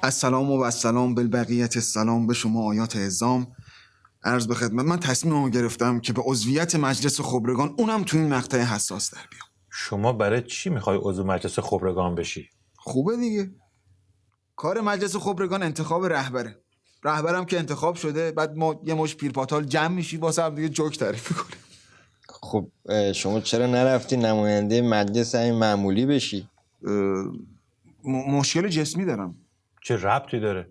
السلام و السلام بالبقیت السلام به شما آیات عظام. عرض به خدمت، من تصمیممو گرفتم که به عضویت مجلس خبرگان، اونم تو این مقطع حساس در بیام. شما برای چی میخوای عضو مجلس خبرگان بشی؟ خوبه دیگه. کار مجلس خبرگان انتخاب رهبره. رهبرم که انتخاب شده، بعد ما یه مش پیرپاتال جمع میشی واسه هم دیگه جوک تعریف میکنه. خب شما چرا نرفتی نماینده مجلس همین معمولی بشی؟ مشکل جسمی دارم. چه ربطی داره؟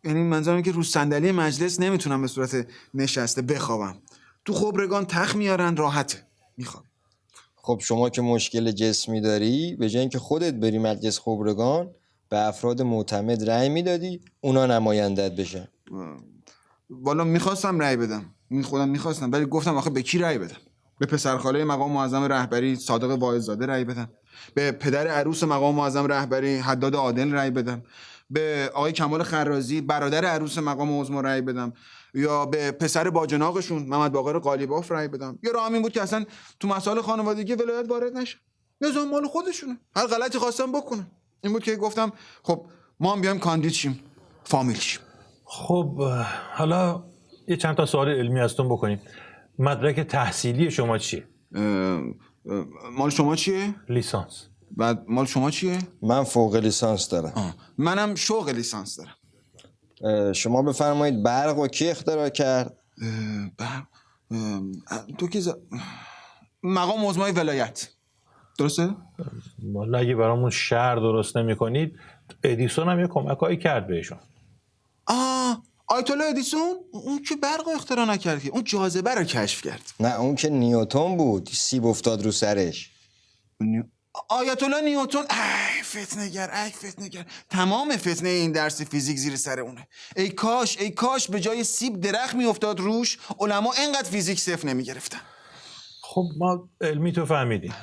یعنی منظورم که رو صندلی مجلس نمیتونم به صورت نشسته بخوابم. تو خبرگان تخت میارن، راحته، میخوام. خب شما که مشکل جسمی داری، به جای اینکه خودت بری مجلس خبرگان، به افراد معتمد رأی میدادی اونا نمایندت بشن. والا میخواستم رأی بدم، خودم میخواستم، ولی گفتم آخه به کی رأی بدم؟ به پسرخاله مقام معظم رهبری صادق واعظ‌زاده رأی بدم؟ به پدر عروس مقام معظم رهبری حداد عادل رأی بدم؟ به آقای کمال خرازی برادر عروس مقام عظما رأی بدم؟ یا به پسر باجناقشون محمد باقر قالیباف رأی بدم؟ یا راه این بود که اصلا تو مسائل خانوادگی ولایت وارد نشه؟ نظام مال خودشونه، هر غلطی خواستم بکنن. این بود که گفتم خب ما هم بیایم کاندید شیم، فامیل شیم. خب حالا یه چند تا سوال علمی ازتون بکنیم. مدرک تحصیلی شما چیه؟ مال شما چیه؟ لیسانس. بعد مال شما چیه؟ من فوق لیسانس دارم. منم شوق لیسانس دارم. شما بفرمایید برق و کی اختراع کرد؟ تو که مقام عظمای ولایت، درسته؟ والا اگه برامون شهر درست نمی کنید، ادیسون هم یه کمکایی کرد بهشون. آیت الله ادیسون؟ اون که برق رو اختراع نکرد، اون جاذبه رو کشف کرد. نه اون که نیوتن بود، سیب افتاد رو سرش. آیت الله نیوتن. ای فتنه‌گر. تمام فتنه این درس فیزیک زیر سر اونه. ای کاش به جای سیب درخت میافتاد روش، علما اینقدر فیزیک صفر نمیگرفتن. خب ما علمی تو فهمیدیم.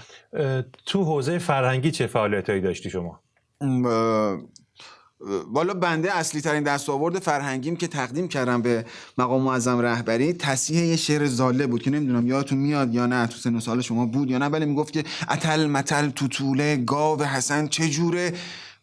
تو حوزه فرهنگی چه فعالیتایی داشتی شما؟ والا بنده اصلی ترین دستاورد فرهنگیم که تقدیم کردم به مقام معظم رهبری تصحیح یه شعر زاله بود که نمیدونم یادتون میاد یا نه، تو سن و سال شما بود یا نه، ولی میگفت که اتل متل توتوله گاو حسن چجوره.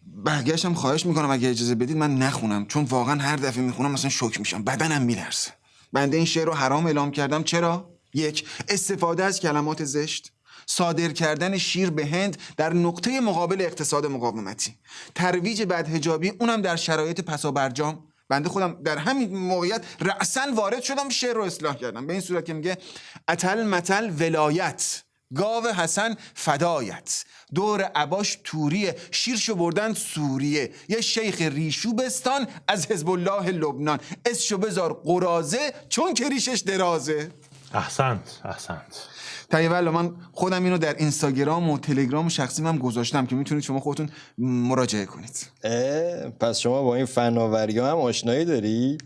برگشتم خواهش میکنم اگه اجازه بدید من نخونم، چون واقعا هر دفعه میخونم مثلا شوک میشم، بدنم میلرزه. بنده این شعر رو حرام اعلام کردم. چرا؟ 1. استفاده از کلمات زشت، صادر کردن شیر به هند در نقطه مقابل اقتصاد مقاومتی، ترویج بدحجابی، اونم در شرایط پسابرجام. بنده خودم در همین موقعیت رأساً وارد شدم، شعر رو اصلاح کردم به این صورت که میگه اتل متل ولایت، گاو حسن فدایت، دور عباش توریه، شیرشو بردن سوریه، یه شیخ ریشو بستان از حزب الله لبنان، اسشو بذار قرازه چون که ریشش درازه. احسنت. طیب، من خودم اینو در اینستاگرام و تلگرام شخصیم هم گذاشتم که میتونید شما خودتون مراجعه کنید. پس شما با این فناوری هم آشنایی داری؟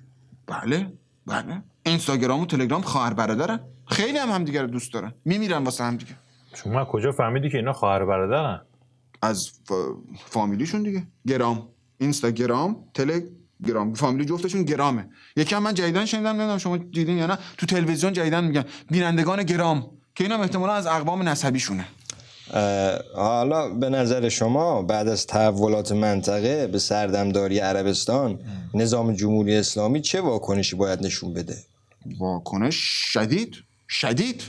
بله. اینستاگرام و تلگرام خواهر برادرن، خیلی هم همدیگه رو دوست دارن، میمیرن واسه همدیگه. شما کجا فهمیدی که اینا خواهر برادرن؟ از فامیلیشون دیگه. گرام، اینستاگرام، تلگرام، فامیلی جفتشون گرامه. یکم من جدیدن شنیدم، نمیدونم شما دیدین یا نه، تو تلویزیون جدیدن میگن بینندگان گرام، که اینا احتمالاً از اقوام نسبیشونه. حالا به نظر شما بعد از تحولات منطقه به سردمداری عربستان، نظام جمهوری اسلامی چه واکنشی باید نشون بده؟ واکنش شدید.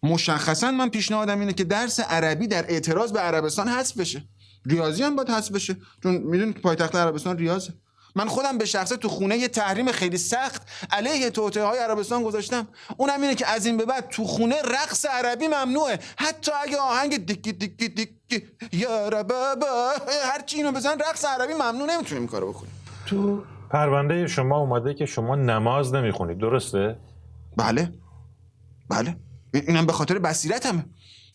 مشخصاً من پیشنهادم اینه که درس عربی در اعتراض به عربستان حذف بشه. ریاضی هم باید حذف بشه، چون میدونید پایتخت عربستان ریاضه. من خودم به شخصه تو خونه یه تحریم خیلی سخت علیه توطئه‌های عربستان گذاشتم. اونم اینه که از این به بعد تو خونه رقص عربی ممنوعه، حتی اگه آهنگ دیکی دیکی دیکی یا ربابا هرچی اینو بزن، رقص عربی ممنوع، نمیتونیم کارو بکنیم. تو پرونده شما اومده که شما نماز نمیخونید، درسته؟ بله. اینم به خاطر بصیرتمه،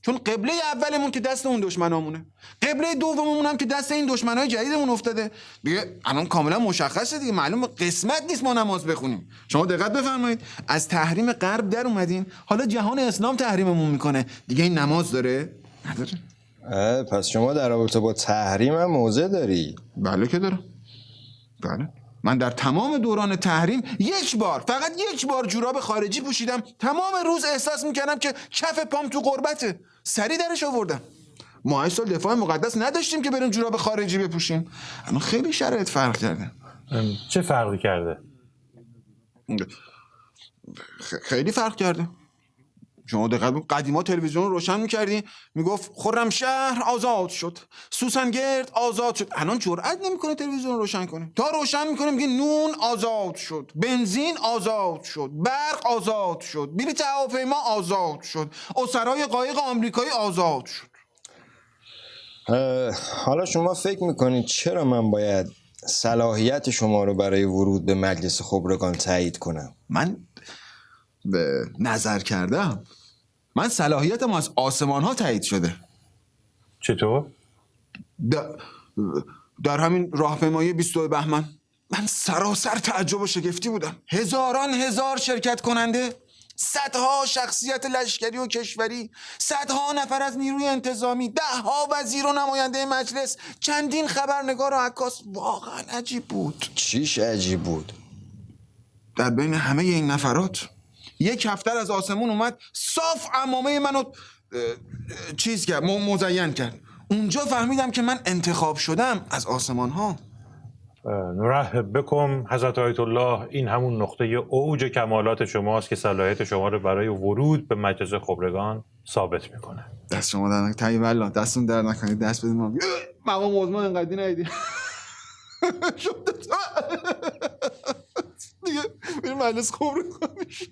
چون قبله اولمون که دست اون دشمنامونه، قبله دوممون هم که دست این دشمنای جدیدمون افتاده دیگه. الان کاملا مشخصه دیگه، معلوم قسمت نیست ما نماز بخونیم. شما دقت بفرمایید، از تحریم غرب در اومدیم، حالا جهان اسلام تحریممون میکنه دیگه. این نماز داره؟ نداره. پس شما در رابطه با تحریم هم موضع داری؟ بله که دارم. بله، من در تمام دوران تحریم فقط یک بار جوراب خارجی پوشیدم. تمام روز احساس میکردم که کف پام تو غربته. سری درش آوردم. ما 8 سال دفاع مقدس نداشتیم که بریم جوراب خارجی بپوشیم. الان خیلی شرایط فرق کرده. چه فرقی کرده؟ خیلی فرق کرده. شما دقت کن، قدیما تلویزیون رو روشن می‌کردی میگفت خرمشهر آزاد شد، سوسنگرد آزاد شد. الان جرئت نمی‌کنه تلویزیون رو روشن کنه. تا روشن می‌کنه میگه نون آزاد شد، بنزین آزاد شد، برق آزاد شد، بلیط هواپیما آزاد شد، اسرای قایق آمریکایی آزاد شد. حالا شما فکر میکنید چرا من باید صلاحیت شما رو برای ورود به مجلس خبرگان تایید کنم؟ من به نظر کردم من صلاحیتم از آسمان ها تایید شده. چطور؟ در همین راهپیمایی 22 بهمن من سراسر تعجب و شگفتی بودم. هزاران هزار شرکت کننده، صدها شخصیت لشکری و کشوری، صدها نفر از نیروی انتظامی، دهها وزیر و نماینده مجلس، چندین خبرنگار و عکاس. واقعا عجیب بود. چیش عجیب بود؟ در بین همه این نفرات یک کفتر از آسمون اومد صاف عمامه منو چیز کرد، مزین کرد. اونجا فهمیدم که من انتخاب شدم از آسمان ها. نرحب بکم حضرت آیت الله. این همون نقطه اوج کمالات شماست که صلاحیت شما رو برای ورود به مجلس خبرگان ثابت میکنه. دست شما در نکنید. طیب الله دستون در نکنید. دست بدید ما مقام عظما انقدی ندیدی. دیگه بریم مجلس خبرگان میشه.